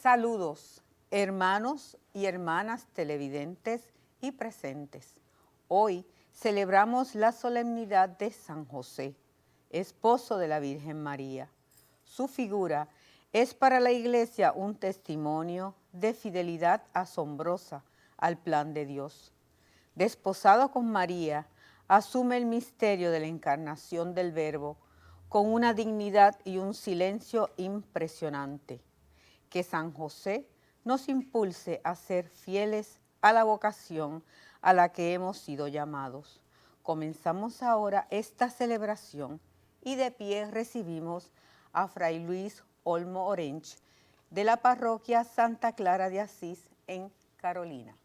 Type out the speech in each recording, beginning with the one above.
Saludos, hermanos y hermanas televidentes y presentes. Hoy celebramos la solemnidad de San José, esposo de la Virgen María. Su figura es para la Iglesia un testimonio de fidelidad asombrosa al plan de Dios. Desposado con María, asume el misterio de la encarnación del Verbo con una dignidad y un silencio impresionante. Que San José nos impulse a ser fieles a la vocación a la que hemos sido llamados. Comenzamos ahora esta celebración y de pie recibimos a Fray Luis Olmo Orench de la parroquia Santa Clara de Asís en Carolina.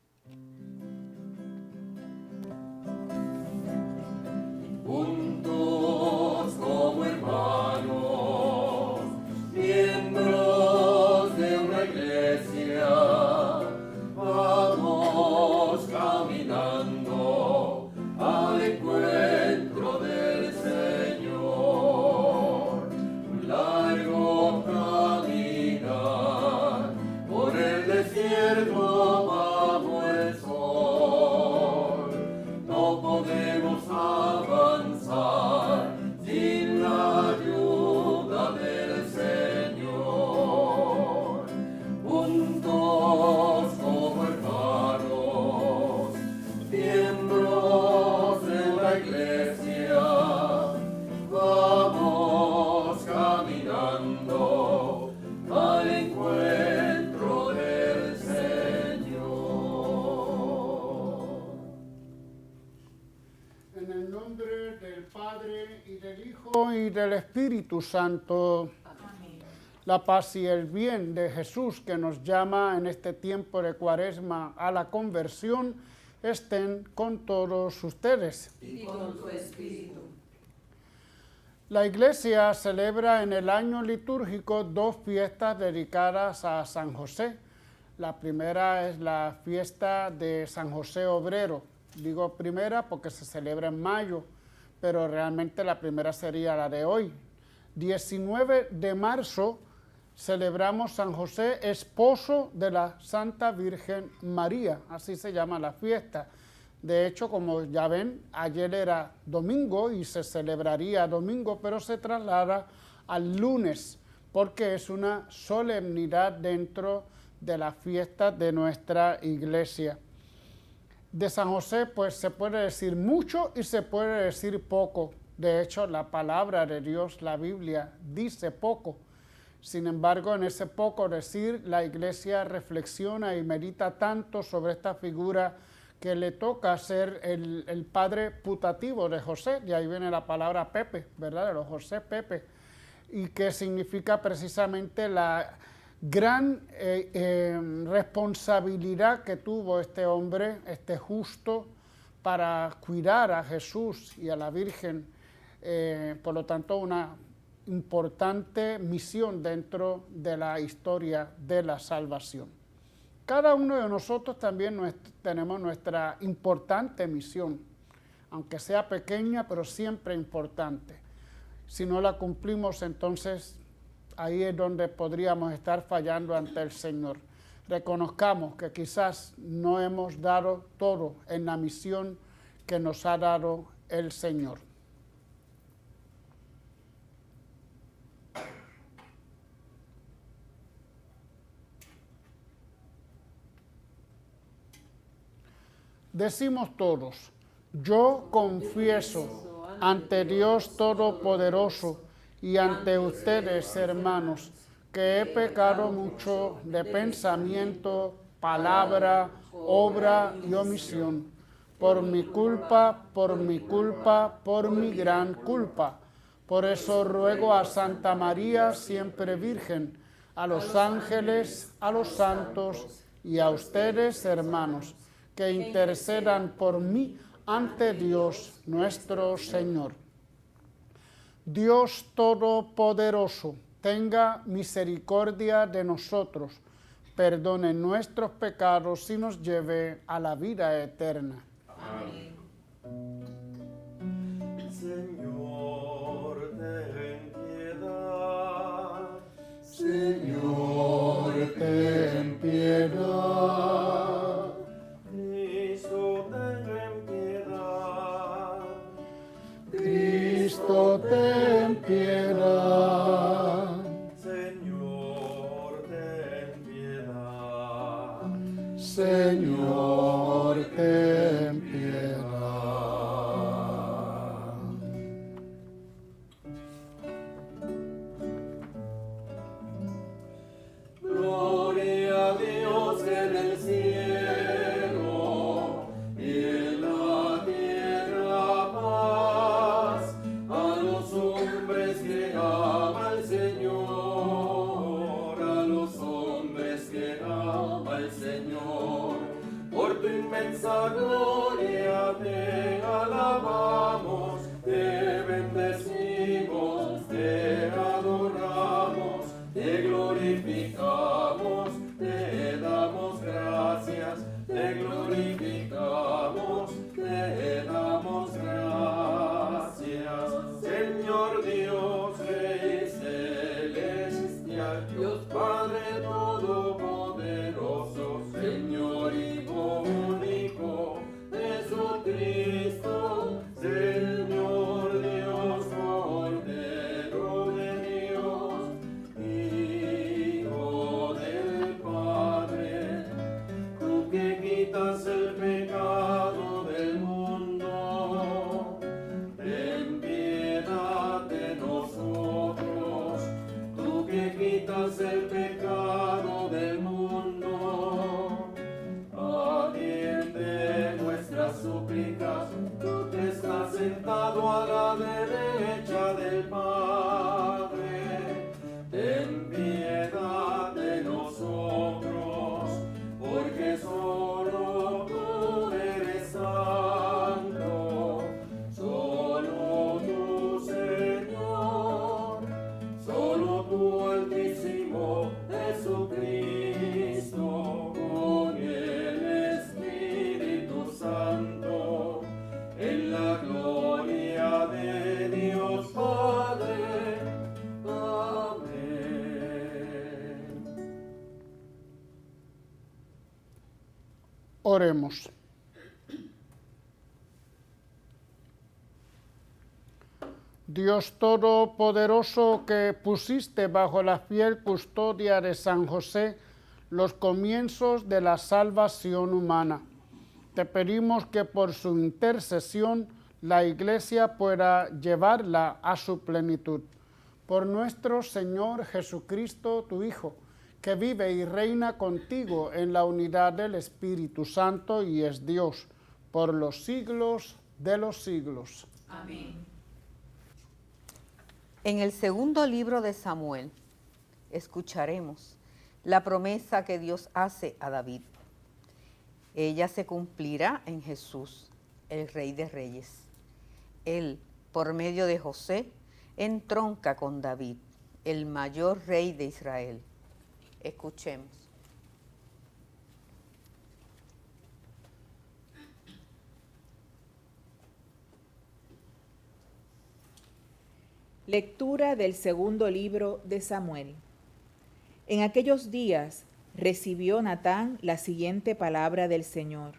Juntos como hermanos, miembros de una iglesia, vamos caminando al encuentro del Señor. Un largo caminar por el desierto bajo el sol. No podemos avanzar sin la ayuda del Señor. Juntos como hermanos, miembros de la iglesia, vamos caminando al encuentro del Señor. En el nombre del Padre, y del Hijo, y del Espíritu Santo. Amén. La paz y el bien de Jesús, que nos llama en este tiempo de Cuaresma a la conversión, estén con todos ustedes. Y con tu espíritu. La Iglesia celebra en el año litúrgico dos fiestas dedicadas a San José. La primera es la fiesta de San José Obrero. Digo primera porque se celebra en mayo, pero realmente la primera sería la de hoy. 19 de marzo celebramos San José, esposo de la Santa Virgen María, así se llama la fiesta. De hecho, como ya ven, ayer era domingo y se celebraría domingo, pero se traslada al lunes, porque es una solemnidad dentro de la fiesta de nuestra iglesia. De San José, pues se puede decir mucho y se puede decir poco. De hecho, la palabra de Dios, la Biblia, dice poco. Sin embargo, en ese poco decir, la iglesia reflexiona y medita tanto sobre esta figura que le toca ser el padre putativo de José. De ahí viene la palabra Pepe, ¿verdad? De los José Pepe. Y que significa precisamente la gran responsabilidad que tuvo este hombre, este justo, para cuidar a Jesús y a la Virgen. Por lo tanto, una importante misión dentro de la historia de la salvación. Cada uno de nosotros también tenemos nuestra importante misión, aunque sea pequeña, pero siempre importante. Si no la cumplimos, entonces ahí es donde podríamos estar fallando ante el Señor. Reconozcamos que quizás no hemos dado todo en la misión que nos ha dado el Señor. Decimos todos, yo confieso ante Dios Todopoderoso y ante ustedes, hermanos, que he pecado mucho de pensamiento, palabra, obra y omisión, por mi culpa, por mi gran culpa. Por eso ruego a Santa María, siempre Virgen, a los ángeles, a los santos y a ustedes, hermanos, que intercedan por mí ante Dios nuestro Señor. Dios Todopoderoso, tenga misericordia de nosotros, perdone nuestros pecados y nos lleve a la vida eterna. Amén. Señor, ten piedad. Señor, ten Señor, ten piedad. Gloria a Dios en el cielo y en la tierra paz a los hombres que ama el Señor, a los hombres que ama el Señor. Por tu inmensa gloria te alabamos, te bendecimos, te adoramos, te glorificamos, te damos gracias, te glorificamos, te damos gracias. Señor Dios, Rey celestial, Dios Padre todopoderoso, Señor Hijo único, Jesucristo, Señor Dios, Cordero de Dios, Hijo del Padre, tú que quitas el pecado del mundo, ten piedad de nosotros, tú que quitas el pecado del mundo, atiende nuestras súplicas, tú que estás sentado a la derecha del Padre, ten piedad de nosotros, porque solo tú eres santo, solo tú, Señor, solo tú, Altísimo Jesucristo, con el Espíritu Santo, en la gloria de Dios Padre. Amén. Oremos. Dios Todopoderoso, que pusiste bajo la fiel custodia de San José los comienzos de la salvación humana, te pedimos que por su intercesión la Iglesia pueda llevarla a su plenitud. Por nuestro Señor Jesucristo, tu Hijo, que vive y reina contigo en la unidad del Espíritu Santo y es Dios por los siglos de los siglos. Amén. En el segundo libro de Samuel escucharemos la promesa que Dios hace a David. Ella se cumplirá en Jesús, el Rey de Reyes. Él, por medio de José, entronca con David, el mayor rey de Israel. Escuchemos. Lectura del segundo libro de Samuel. En aquellos días recibió Natán la siguiente palabra del Señor.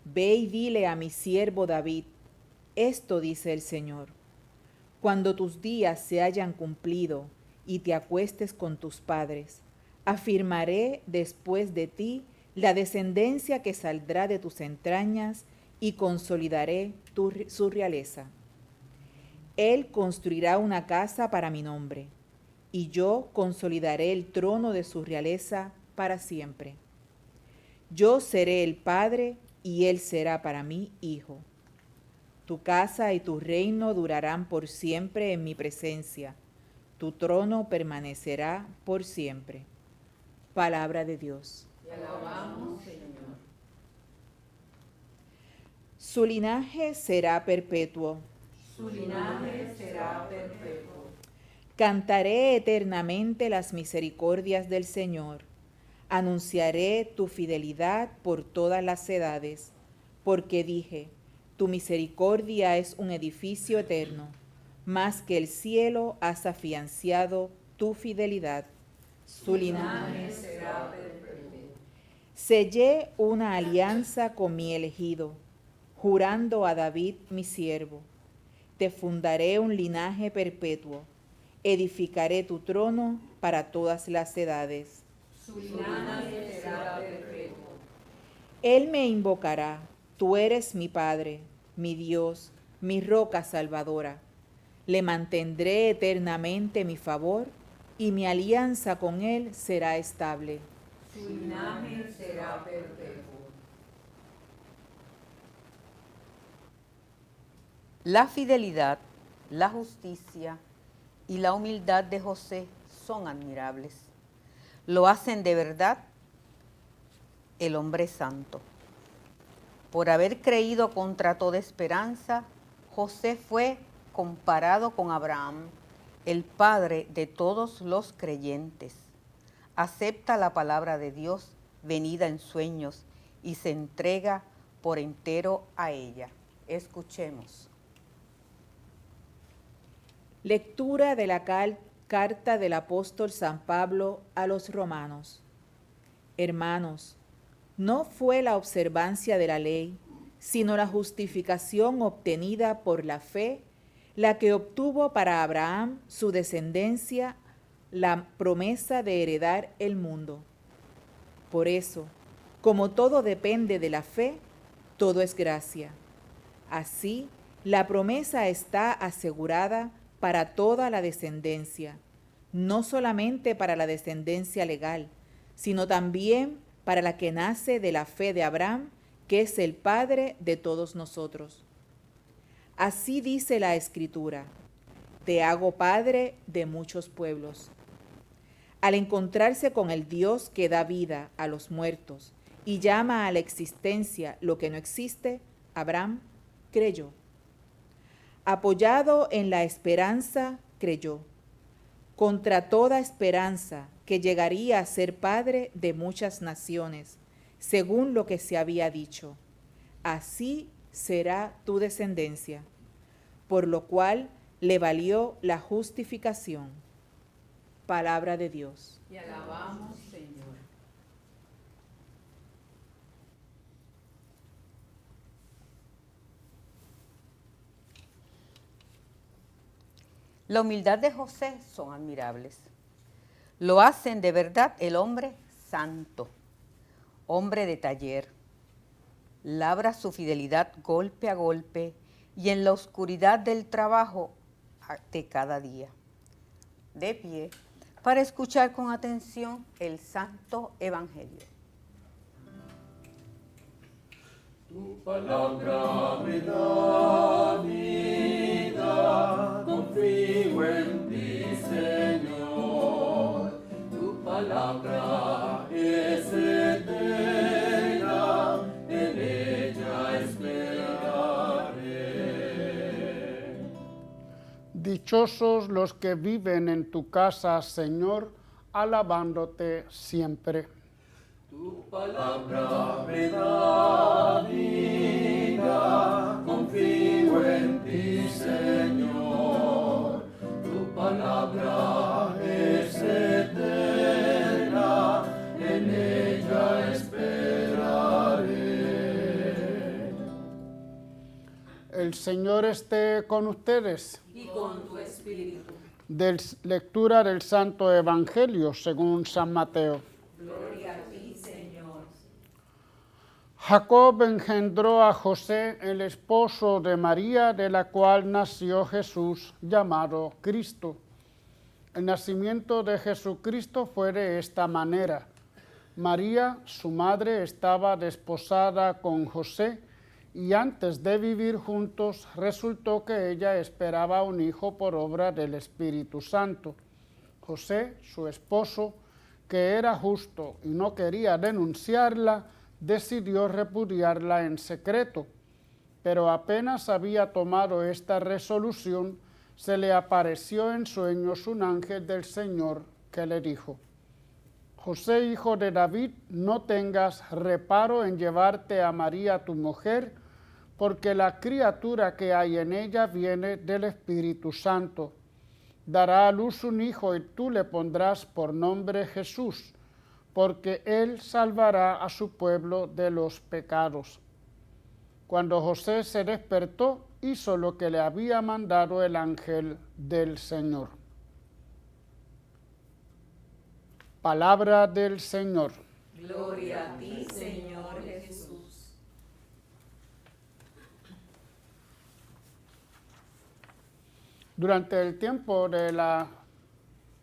Ve y dile a mi siervo David, esto dice el Señor. Cuando tus días se hayan cumplido y te acuestes con tus padres, afirmaré después de ti la descendencia que saldrá de tus entrañas y consolidaré su realeza. Él construirá una casa para mi nombre, y yo consolidaré el trono de su realeza para siempre. Yo seré el padre, y él será para mí hijo. Tu casa y tu reino durarán por siempre en mi presencia. Tu trono permanecerá por siempre. Palabra de Dios. Te alabamos, Señor. Su linaje será perpetuo. Su linaje será perpetuo. Cantaré eternamente las misericordias del Señor. Anunciaré tu fidelidad por todas las edades, porque dije, tu misericordia es un edificio eterno, más que el cielo has afianzado tu fidelidad. Su linaje será perpetuo. Sellé una alianza con mi elegido, jurando a David mi siervo. Te fundaré un linaje perpetuo, edificaré tu trono para todas las edades. Su linaje será perpetuo. Él me invocará, tú eres mi Padre, mi Dios, mi roca salvadora. Le mantendré eternamente mi favor y mi alianza con él será estable. Su linaje será perpetuo. La fidelidad, la justicia y la humildad de José son admirables. Lo hacen de verdad el hombre santo. Por haber creído contra toda esperanza, José fue comparado con Abraham, el padre de todos los creyentes. Acepta la palabra de Dios venida en sueños y se entrega por entero a ella. Escuchemos. Lectura de la carta del apóstol San Pablo a los romanos. Hermanos, no fue la observancia de la ley, sino la justificación obtenida por la fe, la que obtuvo para Abraham, su descendencia, la promesa de heredar el mundo. Por eso, como todo depende de la fe, todo es gracia. Así, la promesa está asegurada para toda la descendencia, no solamente para la descendencia legal, sino también para la que nace de la fe de Abraham, que es el Padre de todos nosotros. Así dice la Escritura: te hago padre de muchos pueblos. Al encontrarse con el Dios que da vida a los muertos y llama a la existencia lo que no existe, Abraham creyó. Apoyado en la esperanza, creyó, contra toda esperanza, que llegaría a ser padre de muchas naciones, según lo que se había dicho: así será tu descendencia, por lo cual le valió la justificación. Palabra de Dios. Y alabamos, Señor. La humildad de José son admirables. Lo hacen de verdad el hombre santo, hombre de taller. Labra su fidelidad golpe a golpe y en la oscuridad del trabajo de cada día. De pie, para escuchar con atención el Santo Evangelio. Tu palabra me da vida, confío en ti, Señor. Tu palabra es eterna, en ella esperaré. Dichosos los que viven en tu casa, Señor, alabándote siempre. Tu palabra me da vida, confío en ti, Señor. Tu palabra es eterna, en ella esperaré. El Señor esté con ustedes. Y con tu espíritu. Lectura del Santo Evangelio según San Mateo. Gloria a ti, Señor. Jacob engendró a José, el esposo de María, de la cual nació Jesús, llamado Cristo. El nacimiento de Jesucristo fue de esta manera. María, su madre, estaba desposada con José, y antes de vivir juntos resultó que ella esperaba un hijo por obra del Espíritu Santo. José, su esposo, que era justo y no quería denunciarla, decidió repudiarla en secreto. Pero apenas había tomado esta resolución, se le apareció en sueños un ángel del Señor que le dijo: José, hijo de David, no tengas reparo en llevarte a María tu mujer, porque la criatura que hay en ella viene del Espíritu Santo. Dará a luz un hijo y tú le pondrás por nombre Jesús, porque él salvará a su pueblo de los pecados. Cuando José se despertó, hizo lo que le había mandado el ángel del Señor. Palabra del Señor. Gloria a ti, Señor Jesús. Durante el tiempo de la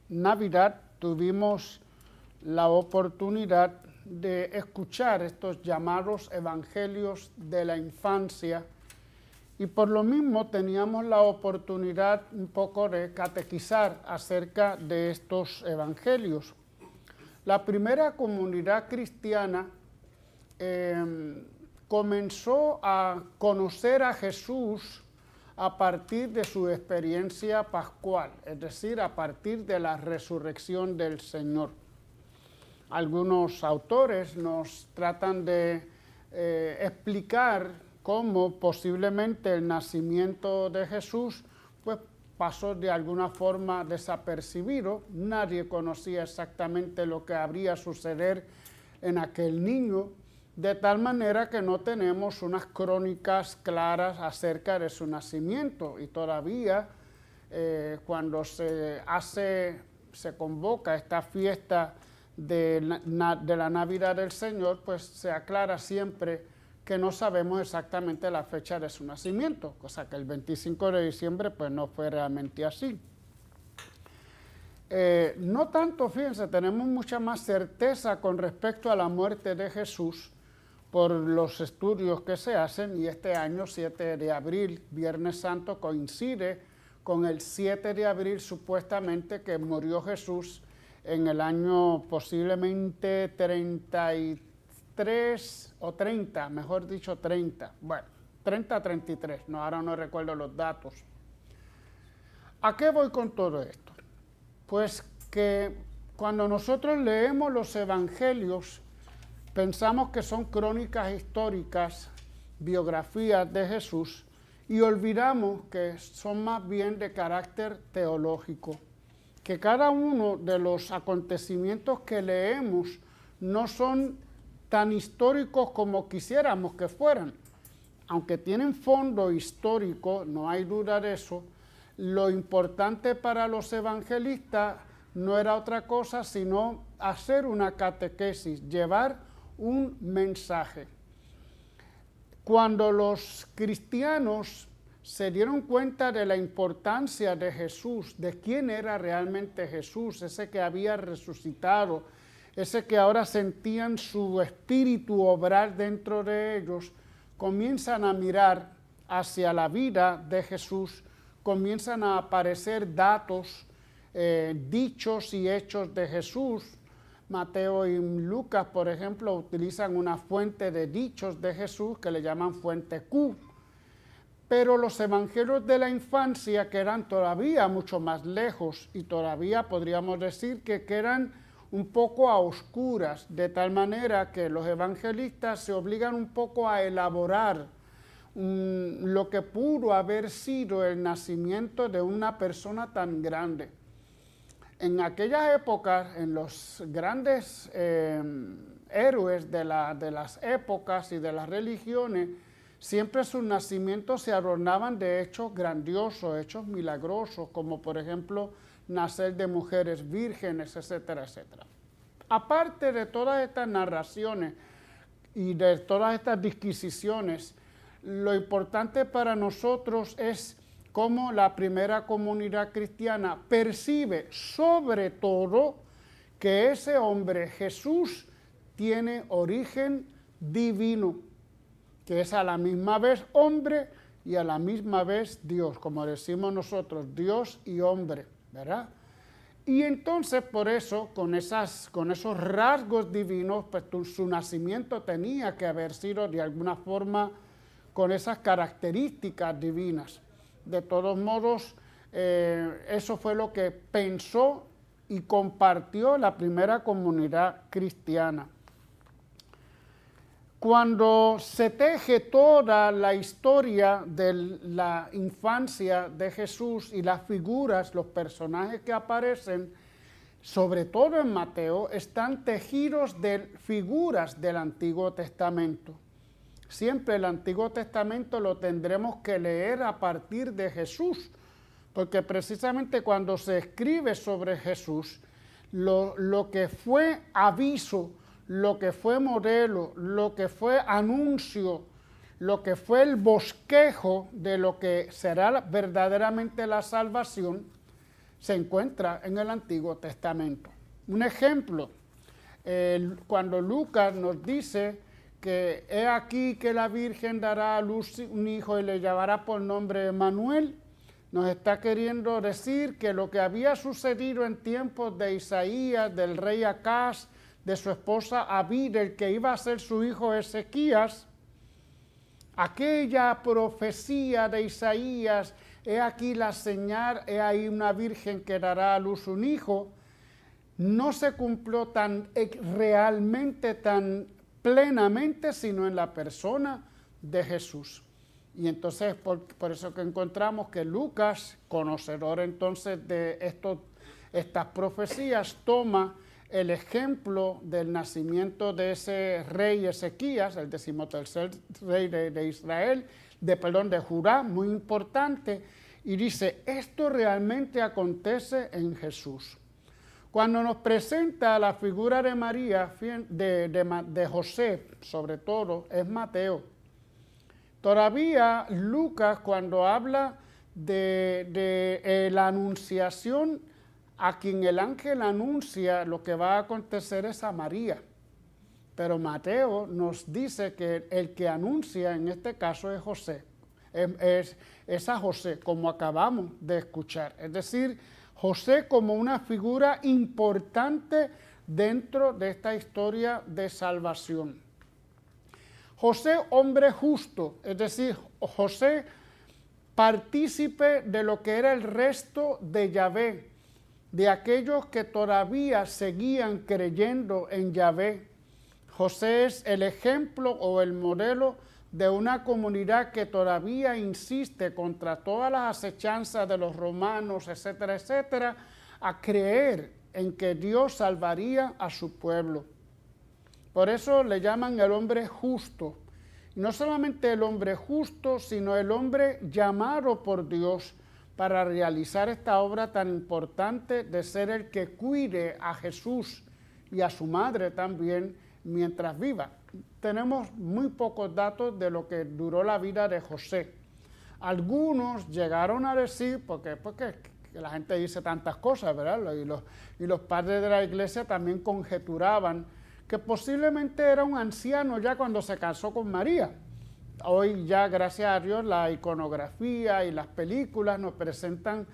Navidad tuvimos la oportunidad de escuchar estos llamados evangelios de la infancia y por lo mismo teníamos la oportunidad un poco de catequizar acerca de estos evangelios. La primera comunidad cristiana comenzó a conocer a Jesús a partir de su experiencia pascual, es decir, a partir de la resurrección del Señor. Algunos autores nos tratan de explicar cómo posiblemente el nacimiento de Jesús pues, pasó de alguna forma desapercibido. Nadie conocía exactamente lo que habría suceder en aquel niño, de tal manera que no tenemos unas crónicas claras acerca de su nacimiento. Y todavía cuando se convoca esta fiesta de la Navidad del Señor, pues se aclara siempre que no sabemos exactamente la fecha de su nacimiento, cosa que el 25 de diciembre pues no fue realmente así. No tanto, fíjense, tenemos mucha más certeza con respecto a la muerte de Jesús por los estudios que se hacen, y este año 7 de abril, Viernes Santo, coincide con el 7 de abril supuestamente que murió Jesús en el año posiblemente 33 o 30, mejor dicho 30, bueno, 30-33, no, ahora no recuerdo los datos. ¿A qué voy con todo esto? Pues que cuando nosotros leemos los evangelios, pensamos que son crónicas históricas, biografías de Jesús, y olvidamos que son más bien de carácter teológico, que cada uno de los acontecimientos que leemos no son tan históricos como quisiéramos que fueran. Aunque tienen fondo histórico, no hay duda de eso, lo importante para los evangelistas no era otra cosa sino hacer una catequesis, llevar un mensaje. Cuando los cristianos se dieron cuenta de la importancia de Jesús, de quién era realmente Jesús, ese que había resucitado, ese que ahora sentían su espíritu obrar dentro de ellos, comienzan a mirar hacia la vida de Jesús, comienzan a aparecer datos, dichos y hechos de Jesús. Mateo y Lucas, por ejemplo, utilizan una fuente de dichos de Jesús que le llaman fuente Q. Pero los evangelios de la infancia quedan todavía mucho más lejos y todavía podríamos decir que quedan un poco a oscuras, de tal manera que los evangelistas se obligan un poco a elaborar lo que pudo haber sido el nacimiento de una persona tan grande. En aquellas épocas, en los grandes héroes de las épocas y de las religiones, siempre sus nacimientos se adornaban de hechos grandiosos, hechos milagrosos, como por ejemplo nacer de mujeres vírgenes, etcétera, etcétera. Aparte de todas estas narraciones y de todas estas disquisiciones, lo importante para nosotros es cómo la primera comunidad cristiana percibe sobre todo que ese hombre Jesús tiene origen divino, que es a la misma vez hombre y a la misma vez Dios, como decimos nosotros, Dios y hombre, ¿verdad? Y entonces por eso, con esos rasgos divinos, pues su nacimiento tenía que haber sido de alguna forma con esas características divinas. De todos modos, eso fue lo que pensó y compartió la primera comunidad cristiana. Cuando se teje toda la historia de la infancia de Jesús y las figuras, los personajes que aparecen, sobre todo en Mateo, están tejidos de figuras del Antiguo Testamento. Siempre el Antiguo Testamento lo tendremos que leer a partir de Jesús, porque precisamente cuando se escribe sobre Jesús, lo que fue aviso, lo que fue modelo, lo que fue anuncio, lo que fue el bosquejo de lo que será verdaderamente la salvación, se encuentra en el Antiguo Testamento. Un ejemplo, cuando Lucas nos dice que he aquí que la Virgen dará a luz un hijo y le llamará por nombre Emmanuel, nos está queriendo decir que lo que había sucedido en tiempos de Isaías, del rey Acaz, de su esposa Abida, el que iba a ser su hijo Ezequías, aquella profecía de Isaías, he aquí la señal, he ahí una virgen que dará a luz un hijo, no se cumplió realmente, tan plenamente, sino en la persona de Jesús. Y entonces, por eso que encontramos que Lucas, conocedor entonces de estas profecías, toma el ejemplo del nacimiento de ese rey Ezequías, el 13º rey de Israel, de Judá, muy importante, y dice, esto realmente acontece en Jesús. Cuando nos presenta la figura de María, de José, sobre todo, es Mateo. Todavía Lucas, cuando habla de la anunciación, a quien el ángel anuncia lo que va a acontecer es a María. Pero Mateo nos dice que el que anuncia en este caso es José. Es a José, como acabamos de escuchar. Es decir, José como una figura importante dentro de esta historia de salvación. José, hombre justo, es decir, José, partícipe de lo que era el resto de Yahvé, de aquellos que todavía seguían creyendo en Yahvé. José es el ejemplo o el modelo de una comunidad que todavía insiste contra todas las acechanzas de los romanos, etcétera, etcétera, a creer en que Dios salvaría a su pueblo. Por eso le llaman el hombre justo. Y no solamente el hombre justo, sino el hombre llamado por Dios para realizar esta obra tan importante de ser el que cuide a Jesús y a su madre también mientras viva. Tenemos muy pocos datos de lo que duró la vida de José. Algunos llegaron a decir, porque la gente dice tantas cosas, ¿verdad? Y los padres de la iglesia también conjeturaban que posiblemente era un anciano ya cuando se casó con María. Hoy ya, gracias a Dios, la iconografía y las películas nos presentan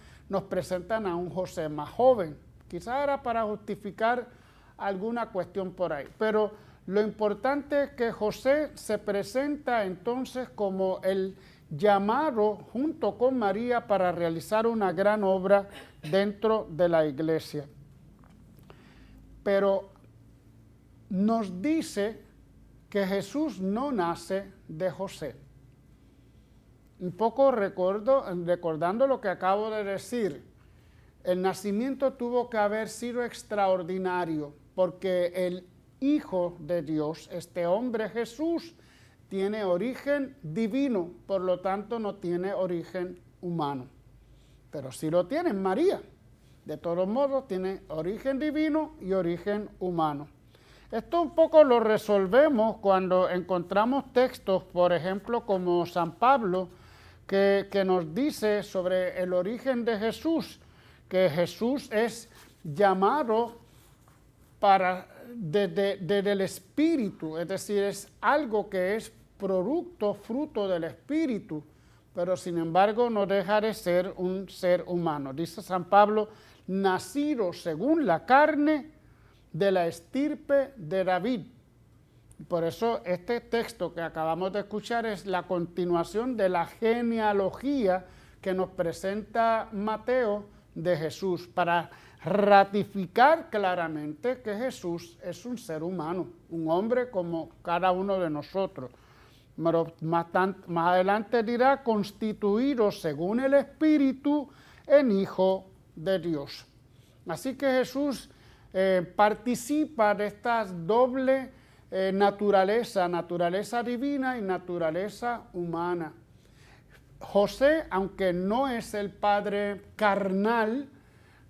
a un José más joven. Quizás era para justificar alguna cuestión por ahí. Pero lo importante es que José se presenta entonces como el llamado junto con María para realizar una gran obra dentro de la iglesia. Pero nos dice que Jesús no nace de José. Un poco recordando lo que acabo de decir, el nacimiento tuvo que haber sido extraordinario, porque el Hijo de Dios, este hombre Jesús, tiene origen divino, por lo tanto no tiene origen humano. Pero sí lo tiene en María. De todos modos, tiene origen divino y origen humano. Esto un poco lo resolvemos cuando encontramos textos, por ejemplo, como San Pablo, que nos dice sobre el origen de Jesús, que Jesús es llamado desde el Espíritu, es decir, es algo que es producto, fruto del Espíritu, pero sin embargo no deja de ser un ser humano. Dice San Pablo, nacido según la carne, de la estirpe de David. Por eso este texto que acabamos de escuchar es la continuación de la genealogía que nos presenta Mateo de Jesús, para ratificar claramente que Jesús es un ser humano, un hombre como cada uno de nosotros. Más adelante dirá, constituido según el Espíritu en Hijo de Dios. Así que Jesús participa de esta doble naturaleza divina y naturaleza humana. José, aunque no es el padre carnal,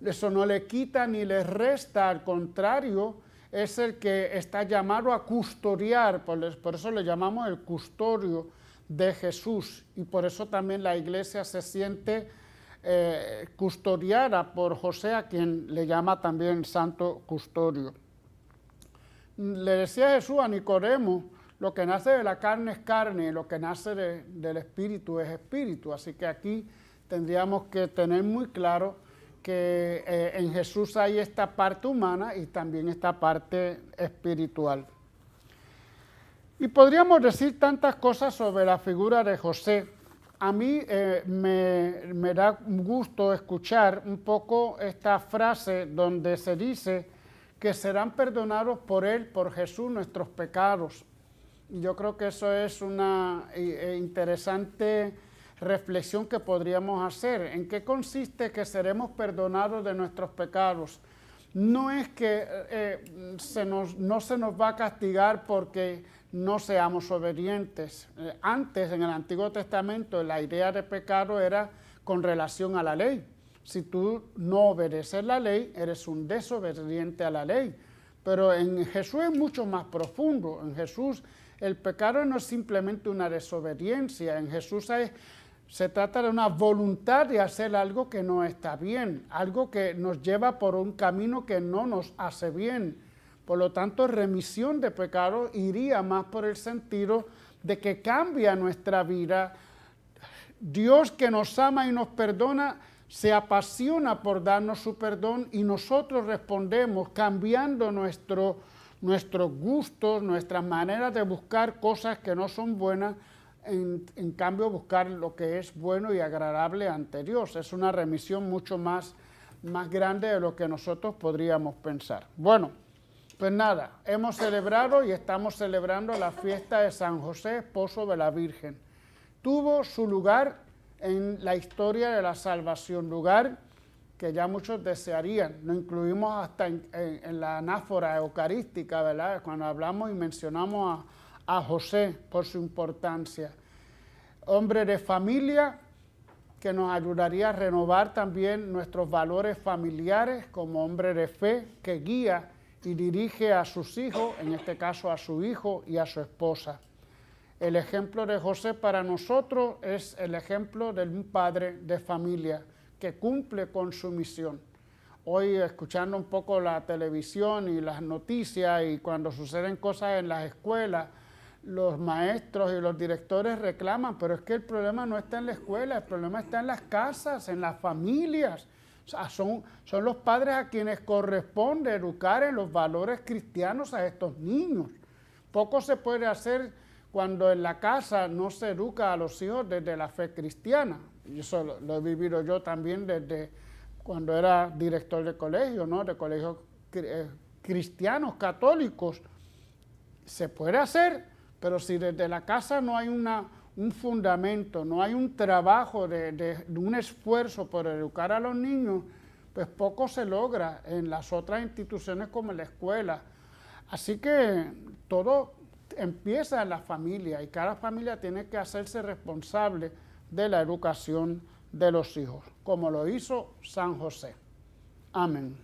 eso no le quita ni le resta, al contrario, es el que está llamado a custodiar, por eso le llamamos el custodio de Jesús, y por eso también la iglesia se siente custodiada por José, a quien le llama también Santo Custodio. Le decía Jesús a Nicodemo, lo que nace de la carne es carne, y lo que nace del espíritu es espíritu. Así que aquí tendríamos que tener muy claro que en Jesús hay esta parte humana y también esta parte espiritual. Y podríamos decir tantas cosas sobre la figura de José. A mí me da gusto escuchar un poco esta frase donde se dice que serán perdonados por él, por Jesús, nuestros pecados. Y yo creo que eso es una interesante reflexión que podríamos hacer. ¿En qué consiste que seremos perdonados de nuestros pecados? No es que no se nos va a castigar porque no seamos obedientes. Antes, en el Antiguo Testamento, la idea de pecado era con relación a la ley. Si tú no obedeces la ley, eres un desobediente a la ley. Pero en Jesús es mucho más profundo. En Jesús el pecado no es simplemente una desobediencia. En Jesús se trata de una voluntad de hacer algo que no está bien, algo que nos lleva por un camino que no nos hace bien. Por lo tanto, remisión de pecado iría más por el sentido de que cambia nuestra vida. Dios, que nos ama y nos perdona, se apasiona por darnos su perdón, y nosotros respondemos cambiando nuestros gustos, nuestras maneras de buscar cosas que no son buenas, en cambio buscar lo que es bueno y agradable ante Dios. Es una remisión mucho más grande de lo que nosotros podríamos pensar. Bueno, pues nada, hemos celebrado y estamos celebrando la fiesta de San José, esposo de la Virgen. Tuvo su lugar en la historia de la salvación, lugar que ya muchos desearían. Lo incluimos hasta en la anáfora eucarística, ¿verdad? Cuando hablamos y mencionamos a José por su importancia. Hombre de familia que nos ayudaría a renovar también nuestros valores familiares como hombre de fe que guía y dirige a sus hijos, en este caso a su hijo y a su esposa. El ejemplo de José para nosotros es el ejemplo de un padre de familia que cumple con su misión. Hoy, escuchando un poco la televisión y las noticias, y cuando suceden cosas en las escuelas, los maestros y los directores reclaman, pero es que el problema no está en la escuela, el problema está en las casas, en las familias. O sea, son los padres a quienes corresponde educar en los valores cristianos a estos niños. Poco se puede hacer cuando en la casa no se educa a los hijos desde la fe cristiana. Y eso lo he vivido yo también desde cuando era director de colegio, ¿no? De colegios cristianos, católicos. Se puede hacer, pero si desde la casa no hay un fundamento, no hay un trabajo de un esfuerzo por educar a los niños, pues poco se logra en las otras instituciones como en la escuela. Así que todo empieza en la familia, y cada familia tiene que hacerse responsable de la educación de los hijos, como lo hizo San José. Amén.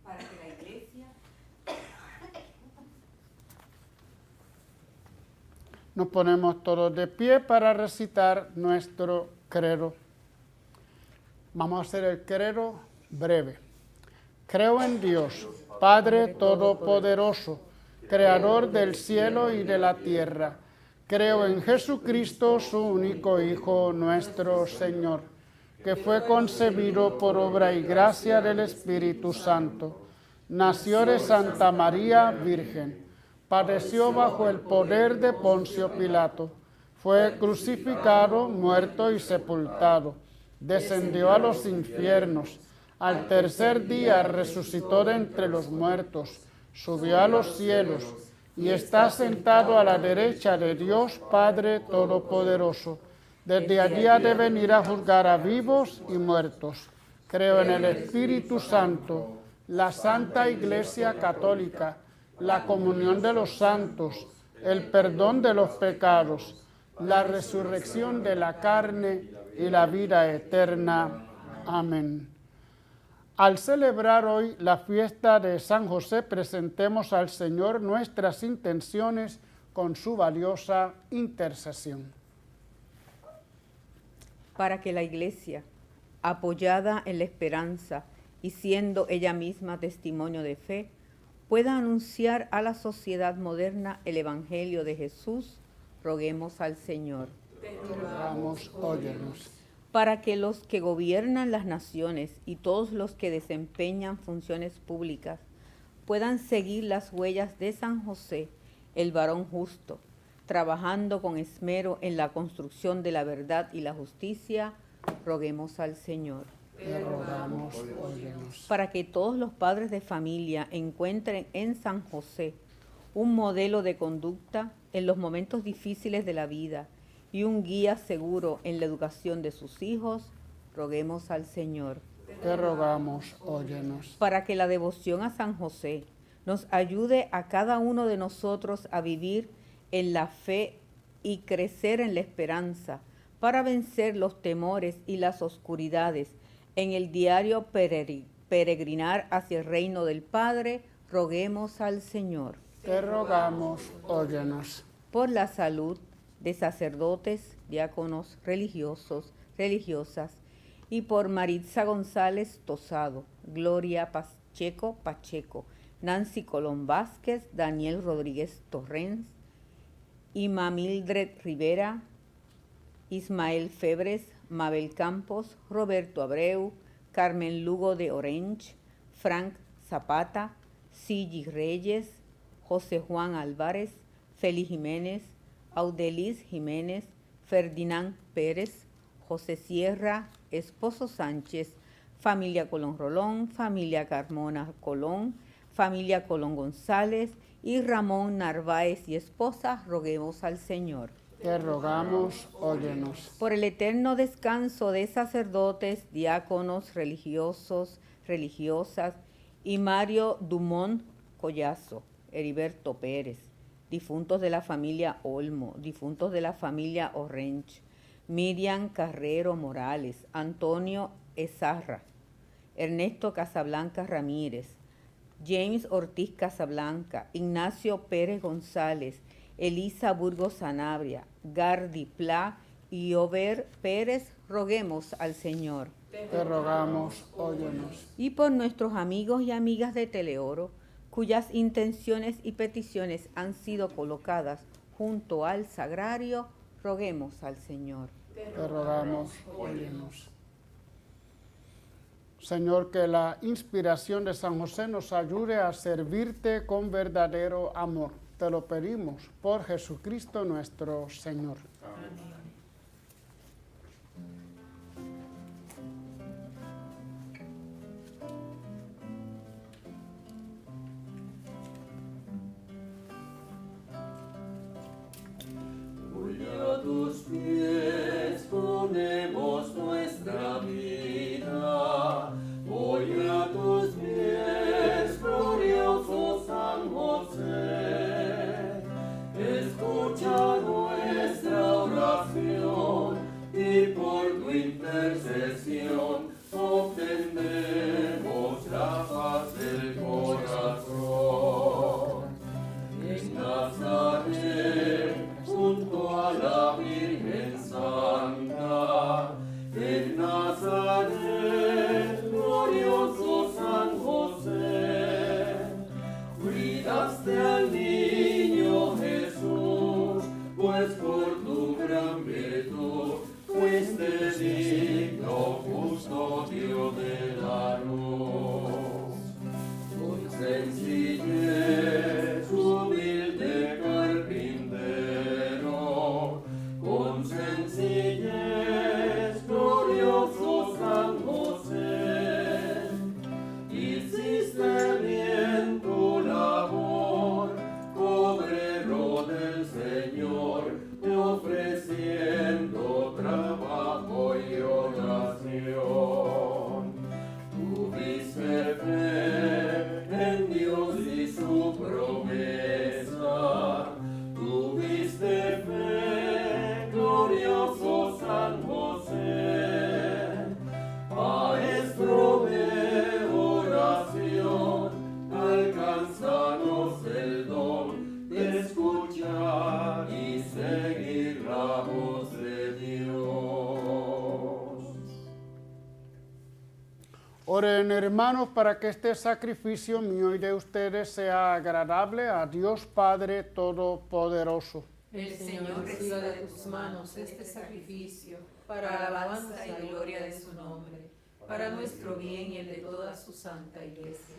Para que la iglesia Nos ponemos todos de pie para recitar nuestro credo. Vamos a hacer el credo breve. Creo en Dios, Padre Todopoderoso, Creador del cielo y de la tierra. Creo en Jesucristo, su único Hijo, nuestro Señor, que fue concebido por obra y gracia del Espíritu Santo. Nació de Santa María Virgen. Padeció bajo el poder de Poncio Pilato, fue crucificado, muerto y sepultado, descendió a los infiernos, al tercer día resucitó de entre los muertos, subió a los cielos y está sentado a la derecha de Dios Padre Todopoderoso. Desde allí ha de venir a juzgar a vivos y muertos. Creo en el Espíritu Santo, la Santa Iglesia Católica, la comunión de los santos, el perdón de los pecados, la resurrección de la carne y la vida eterna. Amén. Al celebrar hoy la fiesta de San José, presentemos al Señor nuestras intenciones con su valiosa intercesión. Para que la Iglesia, apoyada en la esperanza y siendo ella misma testimonio de fe, pueda anunciar a la sociedad moderna el Evangelio de Jesús, roguemos al Señor. Rogamos, óyenos. Para que los que gobiernan las naciones y todos los que desempeñan funciones públicas puedan seguir las huellas de San José, el varón justo, trabajando con esmero en la construcción de la verdad y la justicia, roguemos al Señor. Te rogamos, óyenos. Para que todos los padres de familia encuentren en San José un modelo de conducta en los momentos difíciles de la vida y un guía seguro en la educación de sus hijos, roguemos al Señor. Te rogamos, óyenos. Para que la devoción a San José nos ayude a cada uno de nosotros a vivir en la fe y crecer en la esperanza, para vencer los temores y las oscuridades en el diario peregrinar hacia el reino del Padre, roguemos al Señor. Te rogamos, óyenos. Por la salud de sacerdotes, diáconos, religiosos, religiosas, y por Maritza González Tosado, Gloria Pacheco, Nancy Colón Vázquez, Daniel Rodríguez Torrens, Ima Mildred Rivera, Ismael Febres, Mabel Campos, Roberto Abreu, Carmen Lugo de Orange, Frank Zapata, Sigi Reyes, José Juan Álvarez, Félix Jiménez, Audelis Jiménez, Ferdinand Pérez, José Sierra, Esposo Sánchez, familia Colón Rolón, familia Carmona Colón, familia Colón González y Ramón Narváez y esposa, roguemos al Señor. Te rogamos, óyenos. Por el eterno descanso de sacerdotes, diáconos, religiosos, religiosas y Mario Dumont Collazo, Heriberto Pérez, difuntos de la familia Olmo, difuntos de la familia Orange, Miriam Carrero Morales, Antonio Ezarra, Ernesto Casablanca Ramírez, James Ortiz Casablanca, Ignacio Pérez González, Elisa Burgos Sanabria, Gardi Pla y Ober Pérez, roguemos al Señor. Te rogamos, óyenos. Y por nuestros amigos y amigas de Teleoro, cuyas intenciones y peticiones han sido colocadas junto al sagrario, roguemos al Señor. Te rogamos, óyenos. Señor, que la inspiración de San José nos ayude a servirte con verdadero amor. Te lo pedimos por Jesucristo nuestro Señor. Hoy a tus pies ponemos nuestra vida. Hoy a tus pies, glorioso San José. Escucha nuestra oración y por tu intercesión obtenemos la paz del corazón. En Nazaret, junto a la Virgen Hermanos, para que este sacrificio mío y de ustedes sea agradable a Dios Padre Todopoderoso. El Señor reciba de tus manos este sacrificio para alabanza y gloria de su nombre, para nuestro bien y el de toda su santa Iglesia.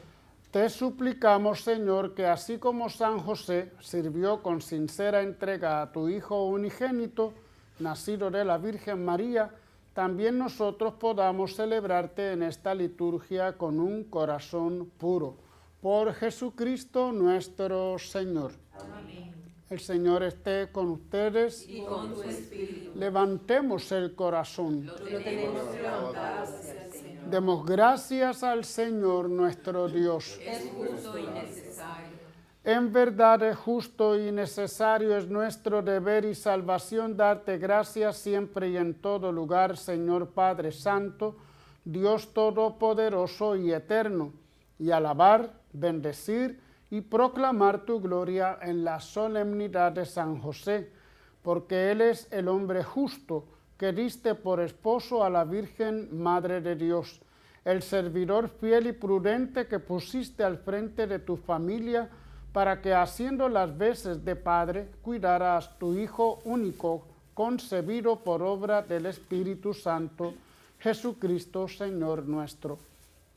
Te suplicamos, Señor, que así como San José sirvió con sincera entrega a tu Hijo unigénito, nacido de la Virgen María, también nosotros podamos celebrarte en esta liturgia con un corazón puro. Por Jesucristo nuestro Señor. Amén. El Señor esté con ustedes. Y con tu espíritu. Levantemos el corazón. Lo tenemos levantado hacia el Señor. Demos gracias al Señor nuestro Dios. Es justo y necesario. En verdad es justo y necesario, es nuestro deber y salvación darte gracias siempre y en todo lugar, Señor Padre Santo, Dios Todopoderoso y Eterno, y alabar, bendecir y proclamar tu gloria en la solemnidad de San José, porque Él es el hombre justo que diste por esposo a la Virgen Madre de Dios, el servidor fiel y prudente que pusiste al frente de tu familia, para que haciendo las veces de padre, cuidaras tu Hijo único, concebido por obra del Espíritu Santo, Jesucristo, Señor nuestro.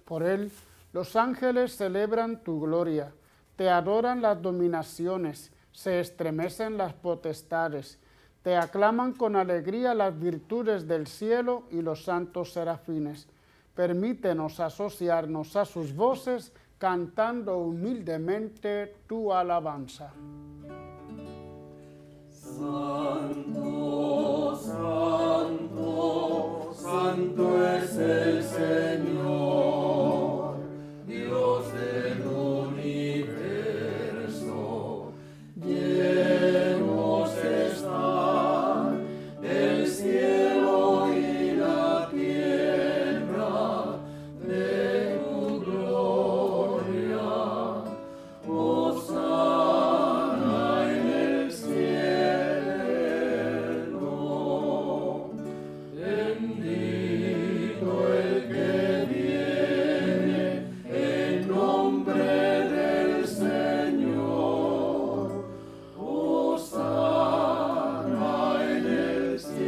Por Él, los ángeles celebran tu gloria, te adoran las dominaciones, se estremecen las potestades, te aclaman con alegría las virtudes del cielo y los santos serafines. Permítenos asociarnos a sus voces, cantando humildemente tu alabanza. Santo, santo, santo es el Señor, Dios del universo. Llenos están el cielo y la tierra de tu gloria. Hosana en el cielo. Bendito el que viene en nombre del Señor. Hosana en el cielo.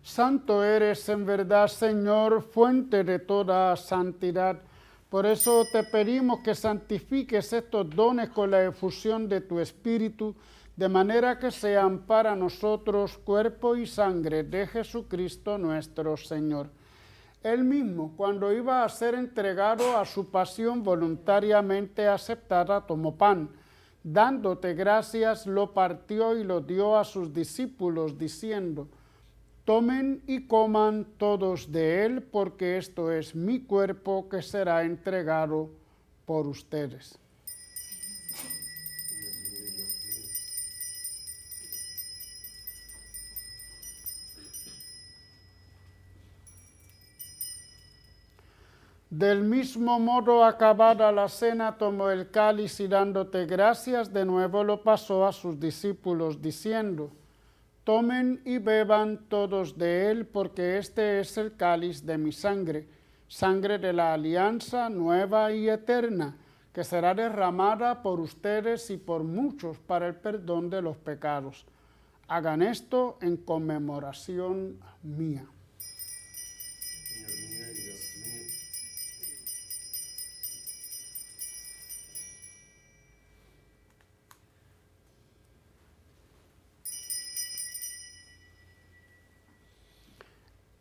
Santo eres en verdad, Señor, fuente de toda santidad. Por eso te pedimos que santifiques estos dones con la efusión de tu Espíritu, de manera que sean para nosotros cuerpo y sangre de Jesucristo nuestro Señor. Él mismo, cuando iba a ser entregado a su pasión voluntariamente aceptada, tomó pan. Dándote gracias, lo partió y lo dio a sus discípulos, diciendo: tomen y coman todos de él, porque esto es mi cuerpo que será entregado por ustedes. Del mismo modo, acabada la cena, tomó el cáliz y dándote gracias, de nuevo lo pasó a sus discípulos, diciendo: tomen y beban todos de él, porque este es el cáliz de mi sangre, sangre de la alianza nueva y eterna, que será derramada por ustedes y por muchos para el perdón de los pecados. Hagan esto en conmemoración mía. Señor mío y Dios mío.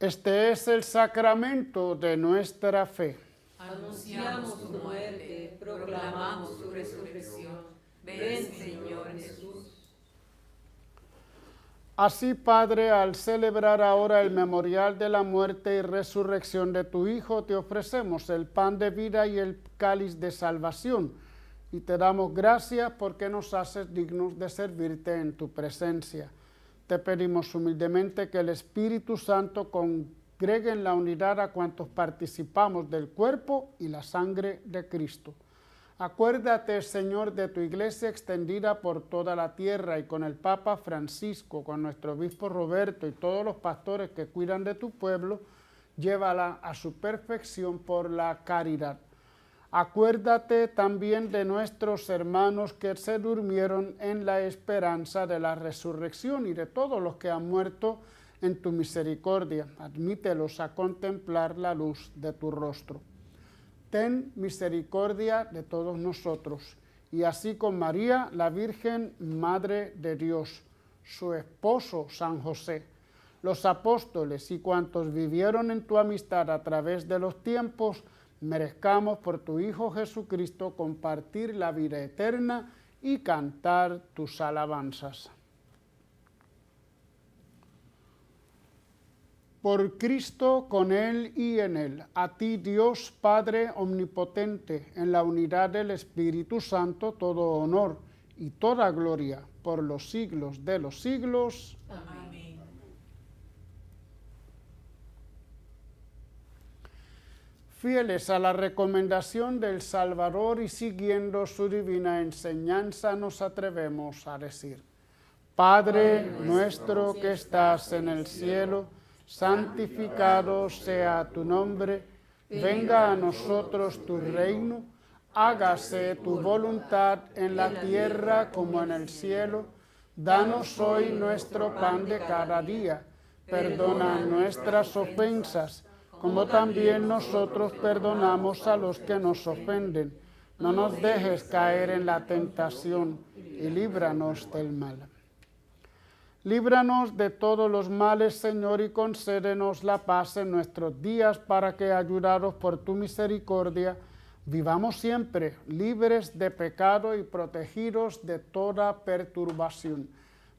Este es el sacramento de nuestra fe. Anunciamos tu muerte, proclamamos tu resurrección. Ven, Señor Jesús. Así, Padre, al celebrar ahora el memorial de la muerte y resurrección de tu Hijo, te ofrecemos el pan de vida y el cáliz de salvación, y te damos gracias porque nos haces dignos de servirte en tu presencia. Te pedimos humildemente que el Espíritu Santo congregue en la unidad a cuantos participamos del cuerpo y la sangre de Cristo. Acuérdate, Señor, de tu iglesia extendida por toda la tierra y con el Papa Francisco, con nuestro obispo Roberto y todos los pastores que cuidan de tu pueblo, llévala a su perfección por la caridad. Acuérdate también de nuestros hermanos que se durmieron en la esperanza de la resurrección y de todos los que han muerto en tu misericordia. Admítelos a contemplar la luz de tu rostro. Ten misericordia de todos nosotros, y así con María, la Virgen Madre de Dios, su esposo San José, los apóstoles y cuantos vivieron en tu amistad a través de los tiempos, merezcamos por tu Hijo Jesucristo compartir la vida eterna y cantar tus alabanzas. Por Cristo, con Él y en Él, a ti Dios Padre Omnipotente, en la unidad del Espíritu Santo, todo honor y toda gloria por los siglos de los siglos. Amén. Fieles a la recomendación del Salvador y siguiendo su divina enseñanza, nos atrevemos a decir: Padre nuestro que estás en el cielo, santificado sea tu nombre, venga a nosotros tu reino, hágase tu voluntad en la tierra como en el cielo. Danos hoy nuestro pan de cada día, perdona nuestras ofensas, como también nosotros perdonamos a los que nos ofenden. No nos dejes caer en la tentación y líbranos del mal. Líbranos de todos los males, Señor, y concédenos la paz en nuestros días, para que, ayudados por tu misericordia, vivamos siempre libres de pecado y protegidos de toda perturbación,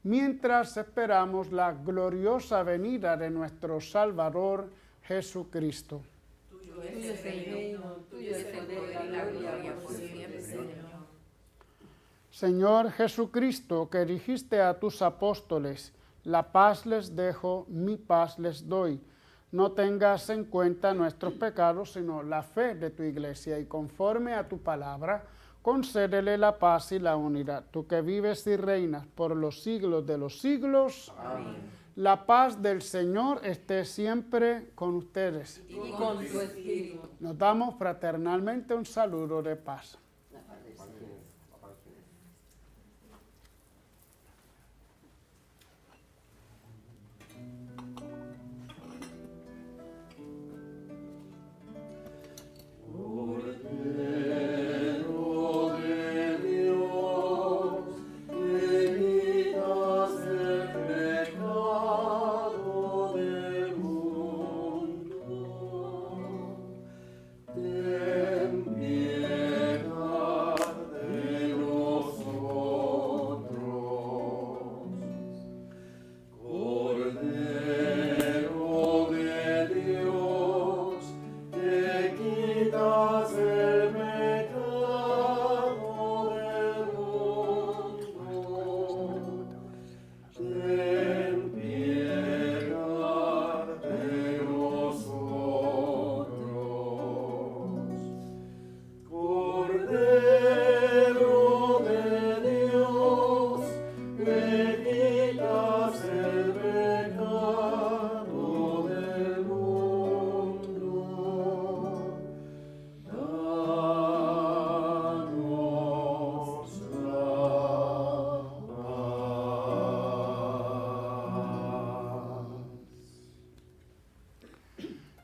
mientras esperamos la gloriosa venida de nuestro Salvador Jesucristo. Tuyo es el reino, tuyo es el poder y la gloria por siempre, Señor. Señor Jesucristo, que dijiste a tus apóstoles: la paz les dejo, mi paz les doy. No tengas en cuenta nuestros pecados, sino la fe de tu iglesia, y conforme a tu palabra, concédele la paz y la unidad. Tú que vives y reinas por los siglos de los siglos. Amén. La paz del Señor esté siempre con ustedes. Y con tu espíritu. Nos damos fraternalmente un saludo de paz.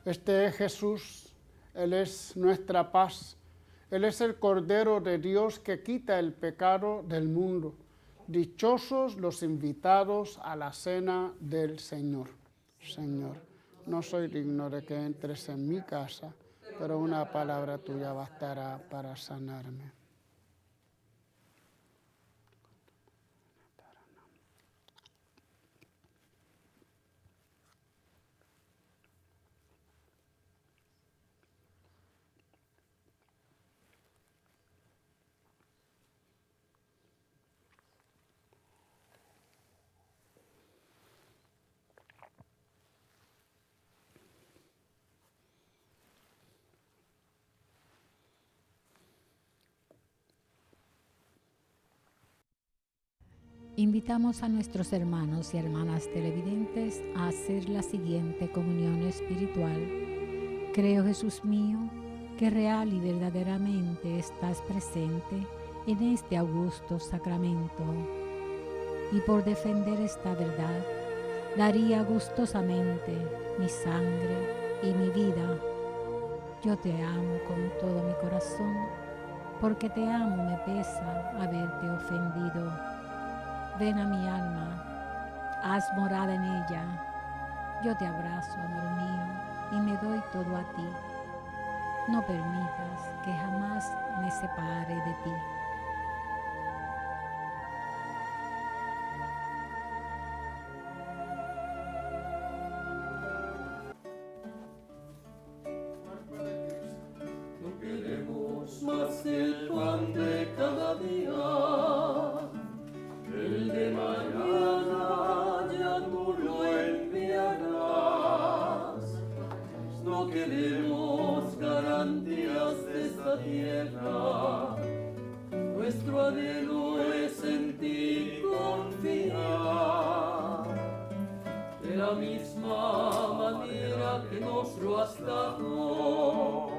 Este es Jesús, Él es nuestra paz. Él es el Cordero de Dios que quita el pecado del mundo. Dichosos los invitados a la cena del Señor. Señor, no soy digno de que entres en mi casa, pero una palabra tuya bastará para sanarme. Invitamos a nuestros hermanos y hermanas televidentes a hacer la siguiente comunión espiritual. Creo, Jesús mío, que real y verdaderamente estás presente en este augusto sacramento. Y por defender esta verdad, daría gustosamente mi sangre y mi vida. Yo te amo con todo mi corazón, porque te amo me pesa haberte ofendido. Ven a mi alma, haz morada en ella. Yo te abrazo, amor mío, y me doy todo a ti. No permitas que jamás me separe de ti. No queremos más el pan de cada día, el de mañana ya tú lo enviarás. No queremos garantías de esta tierra, nuestro anhelo es en ti confiar. De la misma manera que nos lo has dado,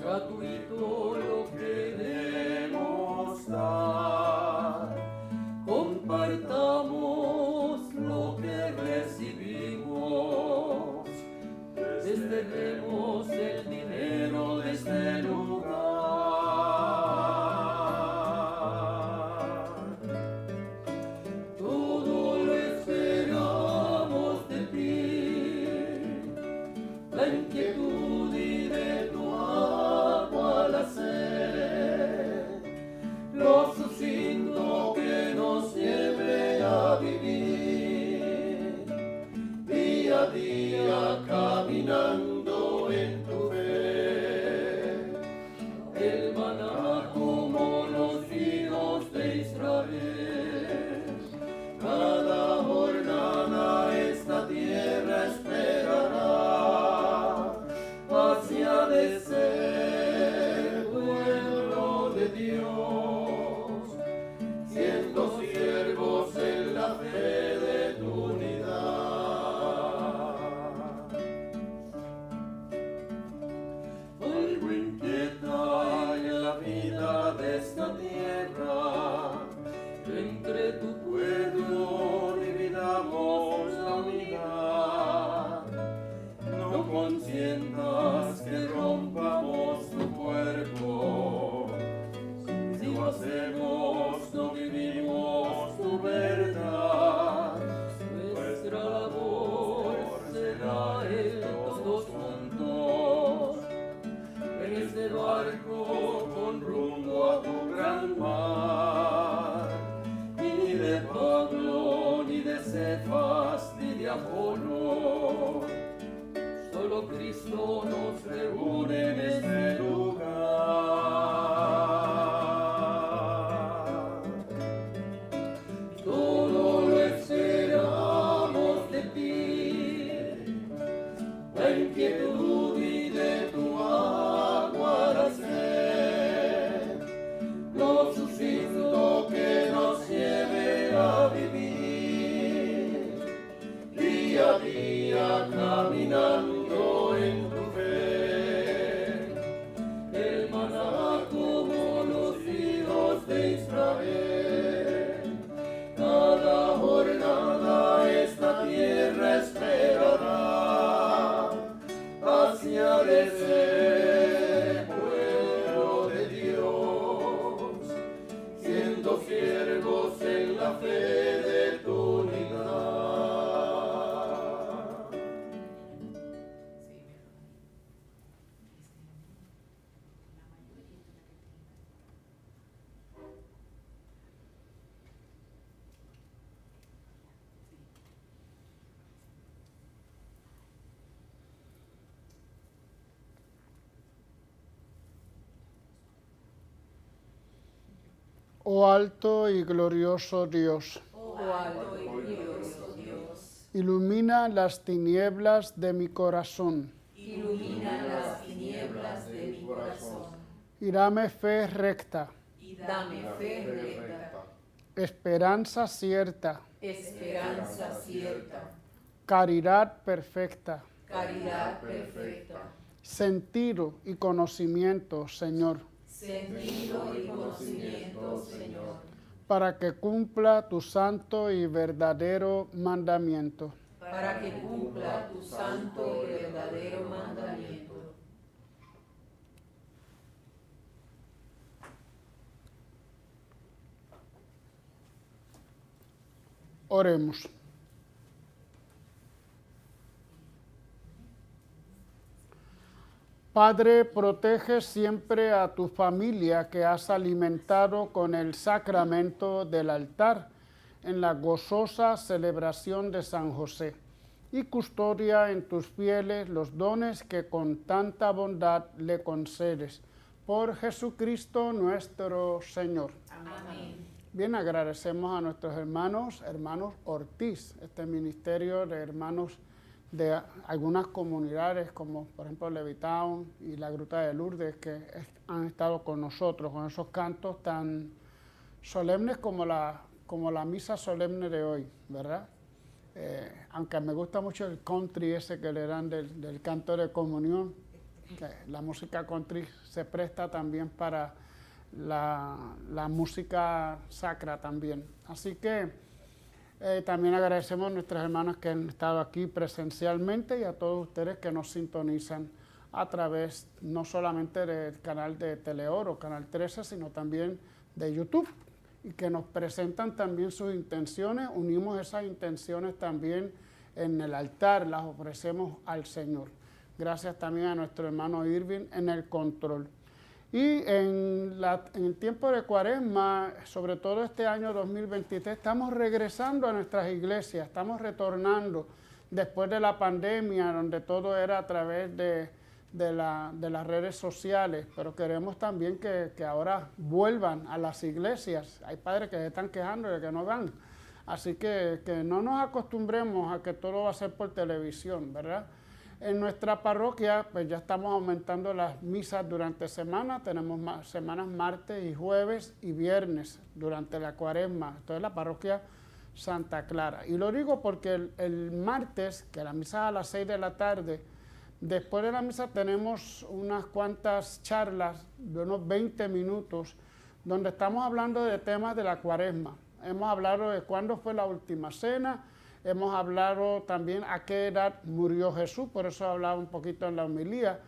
gratuito lo queremos dar. Compartamos lo que recibimos, desterremos el dinero de este lugar. Todo lo esperamos de ti, la inquietud y de tu agua la sed, lo sucinto que nos lleve a vivir, día a día caminando en tu fe, el maná como los hijos de Israel. Cada jornada esta tierra esperará, hacia de ser pueblo de Dios, siendo siervos en la fe de tu unidad. Algo inquieta en la vida de esta tierra, entre tu pueblo dividamos la unidad. No consientas que rompamos tu cuerpo, si lo hacemos no vivimos tu verdad. Nuestra labor será el todos juntos, en este barco con rumbo a tu gran mar. Ni de Pablo, ni de Cefas, ni de Apolo, solo Cristo nos reúne en este lugar. Todo lo esperamos de ti, la inquietud y de tu agua la sed, lo sucinto que nos lleve a vivir, día a día caminando en tu fe, el maná como los hijos de Israel. Cada jornada esta tierra esperará, hacia de ser pueblo de Dios, siendo siervos en la fe de tu unidad. Oh alto y glorioso Dios, Oh alto y glorioso Dios, ilumina las tinieblas de mi corazón ilumina las tinieblas de mi corazón y dame fe recta, y dame fe recta. esperanza cierta, esperanza cierta, caridad perfecta, caridad perfecta, sentido y conocimiento, Señor, sentido y conocimiento, Señor, para que cumpla tu santo y verdadero mandamiento. para que cumpla tu santo y verdadero mandamiento. Oremos. Padre, protege siempre a tu familia que has alimentado con el sacramento del altar en la gozosa celebración de San José, y custodia en tus fieles los dones que con tanta bondad le concedes. Por Jesucristo nuestro Señor. Amén. Bien, agradecemos a nuestros hermanos Ortiz, este ministerio de hermanos de algunas comunidades como por ejemplo Levittown y la Gruta de Lourdes, que han estado con nosotros con esos cantos tan solemnes como la misa solemne de hoy, ¿verdad? Aunque me gusta mucho el country ese que le dan del canto de comunión, que la música country se presta también para la música sacra también. Así que también agradecemos a nuestras hermanas que han estado aquí presencialmente y a todos ustedes que nos sintonizan a través no solamente del canal de Teleoro, Canal 13, sino también de YouTube, y que nos presentan también sus intenciones. Unimos esas intenciones también en el altar, las ofrecemos al Señor. Gracias también a nuestro hermano Irving en el control. Y en el tiempo de Cuaresma, sobre todo este año 2023, estamos regresando a nuestras iglesias, estamos retornando después de la pandemia, donde todo era a través de las redes sociales, pero queremos también que ahora vuelvan a las iglesias. Hay padres que se están quejando de que no van, así que no nos acostumbremos a que todo va a ser por televisión, ¿verdad? En nuestra parroquia, pues ya estamos aumentando las misas durante semana. Tenemos semanas martes y jueves y viernes durante la Cuaresma. Esto es la parroquia Santa Clara. Y lo digo porque el martes, que la misa es a las 6 de la tarde, después de la misa tenemos unas cuantas charlas de unos 20 minutos, donde estamos hablando de temas de la Cuaresma. Hemos hablado de cuándo fue la última cena. Hemos hablado también a qué edad murió Jesús, por eso hablaba un poquito en la homilía.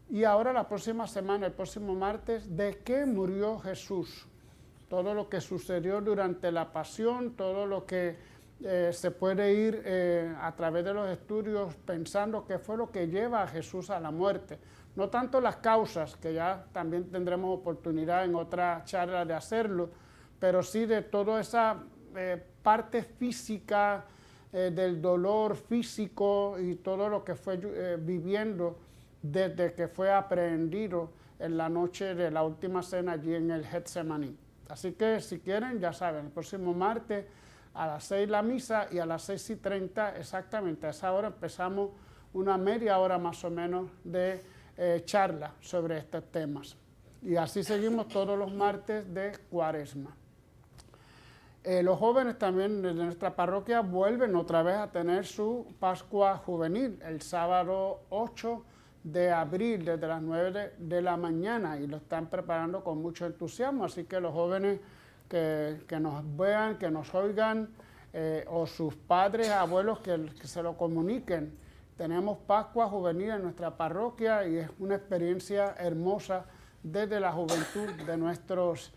Y ahora la próxima semana, el próximo martes, ¿de qué murió Jesús? Todo lo que sucedió durante la pasión, todo lo que se puede ir a través de los estudios pensando qué fue lo que lleva a Jesús a la muerte. No tanto las causas, que ya también tendremos oportunidad en otra charla de hacerlo, pero sí de toda esa parte física, del dolor físico y todo lo que fue viviendo desde que fue aprehendido en la noche de la última cena allí en el Getsemaní. Así que si quieren, ya saben, el próximo martes a las 6 la misa y a las 6:30 exactamente, a esa hora empezamos una media hora más o menos de charla sobre estos temas. Y así seguimos todos los martes de Cuaresma. Los jóvenes también de nuestra parroquia vuelven otra vez a tener su Pascua Juvenil el sábado 8 de abril desde las 9 de la mañana, y lo están preparando con mucho entusiasmo. Así que los jóvenes que nos vean, que nos oigan, o sus padres, abuelos que se lo comuniquen. Tenemos Pascua Juvenil en nuestra parroquia y es una experiencia hermosa desde la juventud de nuestros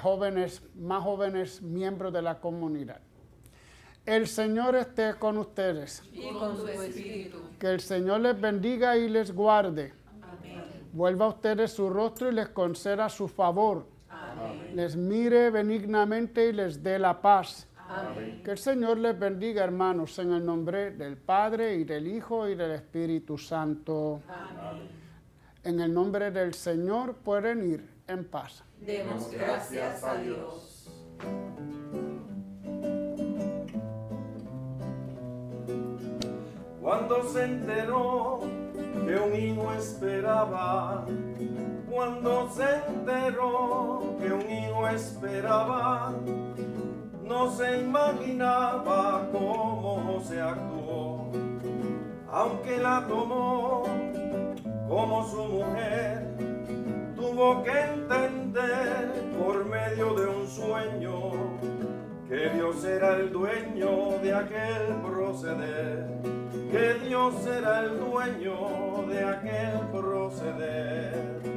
jóvenes, más jóvenes miembros de la comunidad. El Señor esté con ustedes. Y con su espíritu. Que el Señor les bendiga y les guarde. Amén. Vuelva a ustedes su rostro y les conceda su favor. Amén. Les mire benignamente y les dé la paz. Amén. Que el Señor les bendiga, hermanos, en el nombre del Padre y del Hijo y del Espíritu Santo. Amén. En el nombre del Señor pueden ir en paz. Demos gracias a Dios. Cuando se enteró que un hijo esperaba, cuando se enteró que un hijo esperaba, no se imaginaba cómo José actuó. Aunque la tomó como su mujer, tuvo que entender por medio de un sueño que Dios era el dueño de aquel proceder, que Dios era el dueño de aquel proceder.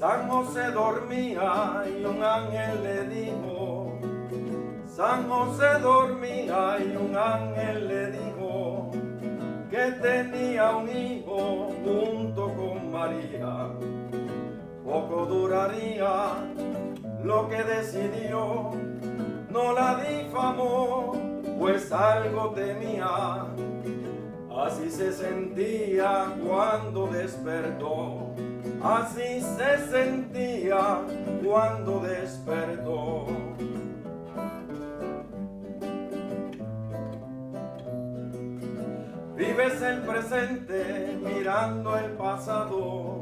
San José dormía y un ángel le dijo, San José dormía y un ángel le dijo que tenía un hijo junto con María. Poco duraría lo que decidió, no la difamó, pues algo temía. Así se sentía cuando despertó, así se sentía cuando despertó. Vives el presente mirando el pasado,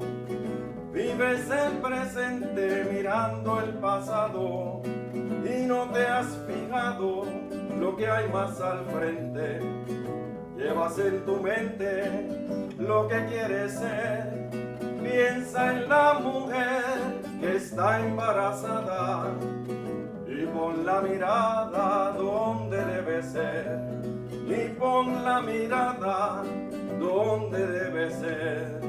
vives el presente mirando el pasado y no te has fijado lo que hay más al frente. Llevas en tu mente lo que quieres ser, piensa en la mujer que está embarazada y pon la mirada donde debe ser, y pon la mirada donde debe ser.